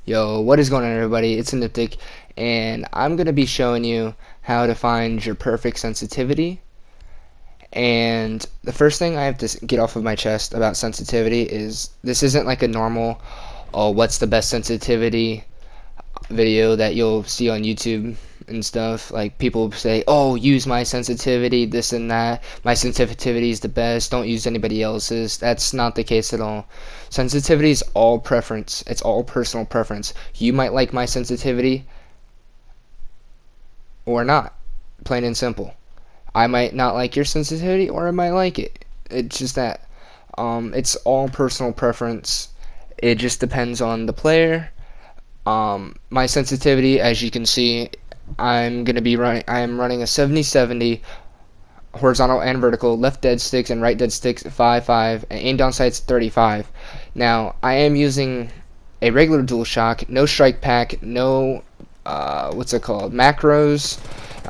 Yo, what is going on, everybody? It's Aniptic, and I'm going to be showing you how to find your perfect sensitivity. And the first thing I have to get off of my chest about sensitivity is this isn't like a normal, oh, what's the best sensitivity video that you'll see on YouTube and stuff. Like, people say, oh, use my sensitivity, this and that. My sensitivity is the best. Don't use anybody else's. That's not the case at all. Sensitivity is all preference. It's all personal preference. You might like my sensitivity or not. Plain and simple. I might not like your sensitivity, or I might like it. It's just that. It's all personal preference. It just depends on the player. My sensitivity, as you can see, I am running a 70-70 horizontal and vertical, left dead sticks and right dead sticks 5-5, and aim down sights 35. Now, I am using a regular DualShock, no strike pack, no what's it called, macros.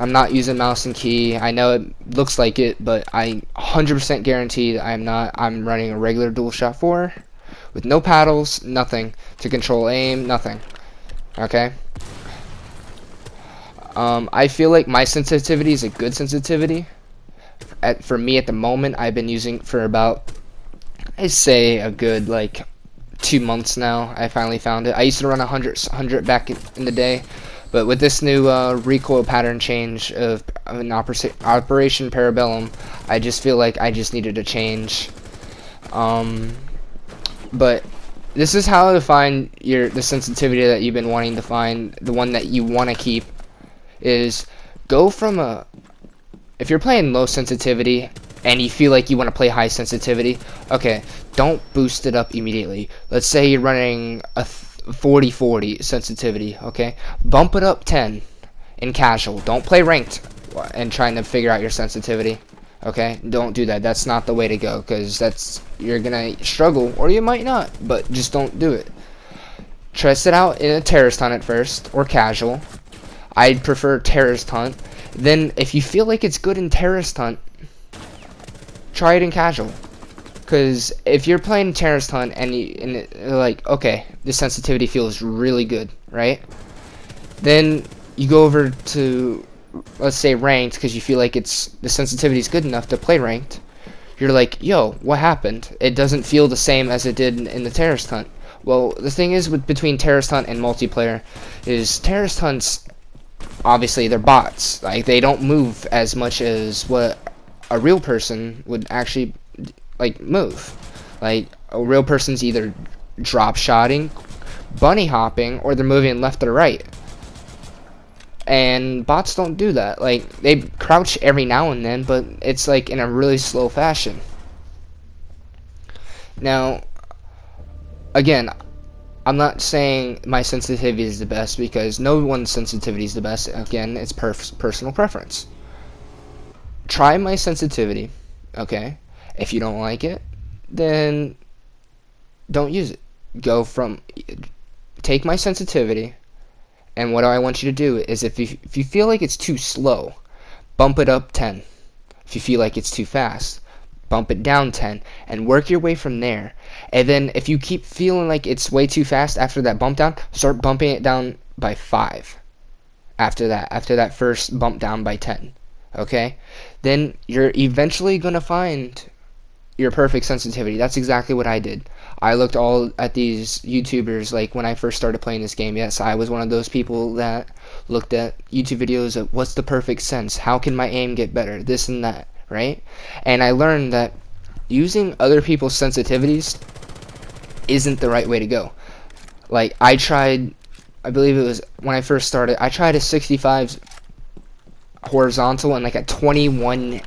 I'm not using mouse and key. I know it looks like it, but I 100% guarantee that I'm not. I'm running a regular DualShock 4 with no paddles, nothing to control aim, nothing. Okay. I feel like my sensitivity is a good sensitivity. For me at the moment, I've been using for about, I say, a good like 2 months now. I finally found it. I used to run 100 back in the day, but with this new recoil pattern change of an Operation Parabellum, I just feel like I just needed a change. But this is how to find the sensitivity that you've been wanting to find, the one that you want to keep. Is go from if you're playing low sensitivity and you feel like you want to play high sensitivity, okay, don't boost it up immediately. Let's say you're running a 40-40 sensitivity, okay? Bump it up 10 in casual. Don't play ranked and trying to figure out your sensitivity, okay? Don't do that. That's not the way to go, because you're gonna struggle, or you might not, but just don't do it. Test it out in a terrorist hunt at first, or casual. I'd prefer terrorist hunt. Then if you feel like it's good in terrorist hunt, try it in casual. Because if you're playing terrorist hunt and you're like, okay, this sensitivity feels really good, right? Then you go over to, let's say, ranked, because you feel like the sensitivity is good enough to play ranked. You're like, yo, what happened? It doesn't feel the same as it did in the terrorist hunt. Well, the thing is between terrorist hunt and multiplayer is terrorist hunts, obviously they're bots. Like, they don't move as much as what a real person would actually like move. Like, a real person's either drop shotting, bunny hopping, or they're moving left or right. And bots don't do that. Like, they crouch every now and then, but it's like in a really slow fashion. Now, again, I'm not saying my sensitivity is the best, because no one's sensitivity is the best. Again, it's personal preference. Try my sensitivity, okay? If you don't like it, then don't use it. Take my sensitivity, and what I want you to do is, if you feel like it's too slow, bump it up 10. If you feel like it's too fast, bump it down 10, and work your way from there. And then if you keep feeling like it's way too fast after that bump down, start bumping it down by 5 after that first bump down by 10. Okay? Then you're eventually going to find your perfect sensitivity. That's exactly what I did. I looked all at these YouTubers, like, when I first started playing this game. Yes, I was one of those people that looked at YouTube videos of what's the perfect sense, how can my aim get better, this and that, right? And I learned that using other people's sensitivities isn't the right way to go. Like, I believe it was when I first started, I tried a 65 horizontal and like a 21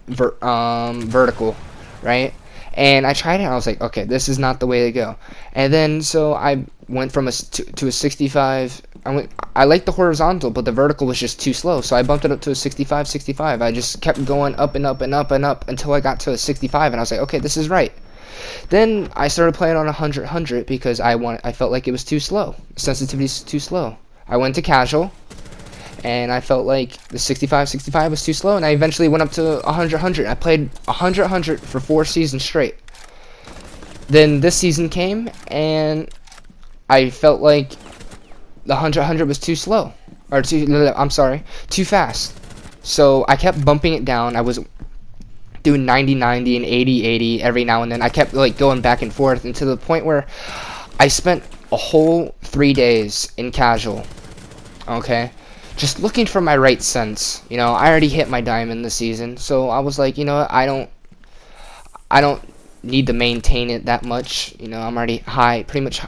vertical, right? And I tried it, and I was like, okay, this is not the way to go. And then so I went from to a 65. I liked the horizontal, but the vertical was just too slow, so I bumped it up to a 65. I just kept going up and up and up and up until I got to a 65, and I was like, okay, this is right. Then I started playing on 100 because I felt like it was too slow. Sensitivity is too slow. I went to casual, and I felt like the 65 was too slow, and I eventually went up to 100. I played 100 for 4 seasons straight. Then this season came, and I felt like the 100 was too slow, or I'm sorry, too fast. So I kept bumping it down. I was doing 90-90 and 80-80 every now and then. I kept like going back and forth, and to the point where I spent a whole 3 days in casual, okay, just looking for my right sense. You know, I already hit my diamond this season, so I was like, you know what, I don't need to maintain it that much. You know, I'm already high, pretty much.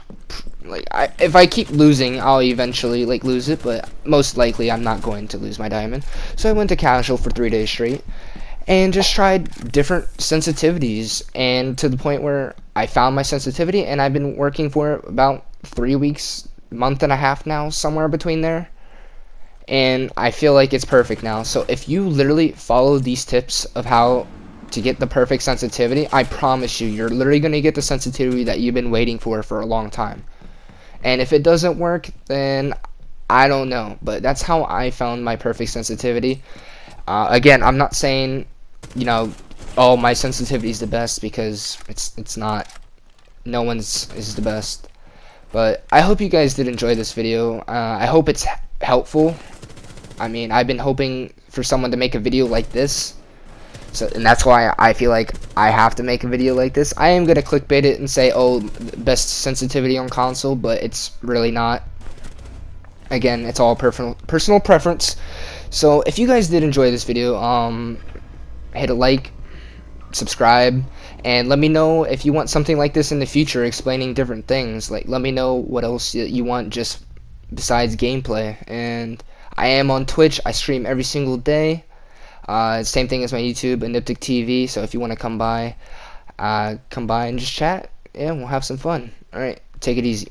Like, if I keep losing, I'll eventually like lose it, but most likely I'm not going to lose my diamond. So I went to casual for 3 days straight and just tried different sensitivities, and to the point where I found my sensitivity, and I've been working for it about 3 weeks, month and a half now, somewhere between there. And I feel like it's perfect now. So if you literally follow these tips of how to get the perfect sensitivity, I promise you, you're literally going to get the sensitivity that you've been waiting for a long time. And if it doesn't work, then I don't know. But that's how I found my perfect sensitivity. Again, I'm not saying, you know, oh, my sensitivity is the best, because it's not. No one's is the best. But I hope you guys did enjoy this video. I hope it's helpful. I mean, I've been hoping for someone to make a video like this. So, and that's why I feel like I have to make a video like this. I am going to clickbait it and say, oh, best sensitivity on console, but it's really not. Again, it's all personal preference. So if you guys did enjoy this video, hit a like, subscribe, and let me know if you want something like this in the future, explaining different things. Like, let me know what else you want just besides gameplay. And I am on Twitch. I stream every single day. Same thing as my YouTube, Aniptic TV. So if you want to come by and just chat, yeah, we'll have some fun. All right, take it easy.